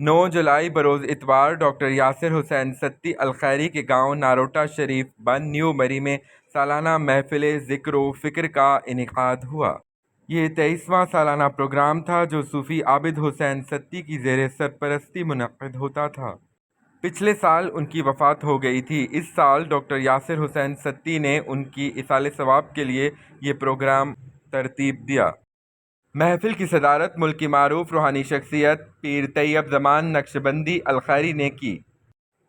9 جولائی بروز اتوار ڈاکٹر یاسر حسین ستی الخیری کے گاؤں ناروٹا شریف بند نیو مری میں سالانہ محفل ذکر و فکر کا انعقاد ہوا۔ یہ 23واں سالانہ پروگرام تھا جو صوفی عابد حسین ستی کی زیر سرپرستی منعقد ہوتا تھا۔ پچھلے سال ان کی وفات ہو گئی تھی۔ اس سال ڈاکٹر یاسر حسین ستی نے ان کی ایصال ثواب کے لیے یہ پروگرام ترتیب دیا۔ محفل کی صدارت ملک کی معروف روحانی شخصیت پیر طیب زمان نقشبندی الخیری نے کی۔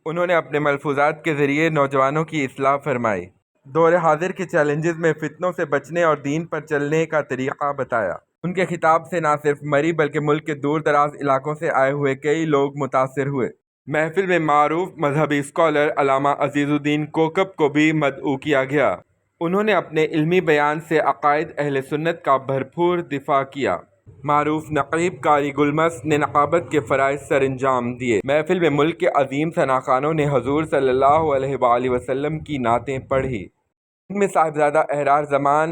انہوں نے اپنے ملفوظات کے ذریعے نوجوانوں کی اصلاح فرمائی، دور حاضر کے چیلنجز میں فتنوں سے بچنے اور دین پر چلنے کا طریقہ بتایا۔ ان کے خطاب سے نہ صرف مری بلکہ ملک کے دور دراز علاقوں سے آئے ہوئے کئی لوگ متاثر ہوئے۔ محفل میں معروف مذہبی اسکالر علامہ عزیز الدین کوکب کو بھی مدعو کیا گیا۔ انہوں نے اپنے علمی بیان سے عقائد اہل سنت کا بھرپور دفاع کیا۔ معروف نقیب قاری گلمس نے نقابت کے فرائض سر انجام دیے۔ محفل میں ملک کے عظیم ثناخوانوں نے حضور صلی اللہ علیہ وآلہ وسلم کی نعتیں پڑھی۔ ان میں صاحبزادہ احرار زمان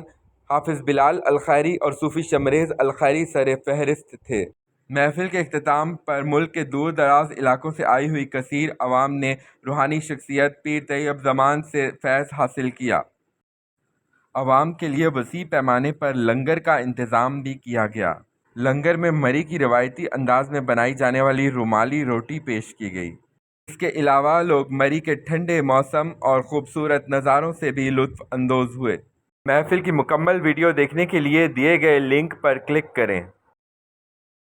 حافظ بلال الخیری اور صوفی شمریز الخیری سر فہرست تھے۔ محفل کے اختتام پر ملک کے دور دراز علاقوں سے آئی ہوئی کثیر عوام نے روحانی شخصیت پیر طیب زمان سے فیض حاصل کیا۔ عوام کے لیے وسیع پیمانے پر لنگر کا انتظام بھی کیا گیا۔ لنگر میں مری کی روایتی انداز میں بنائی جانے والی رومالی روٹی پیش کی گئی۔ اس کے علاوہ لوگ مری کے ٹھنڈے موسم اور خوبصورت نظاروں سے بھی لطف اندوز ہوئے۔ محفل کی مکمل ویڈیو دیکھنے کے لیے دیے گئے لنک پر کلک کریں۔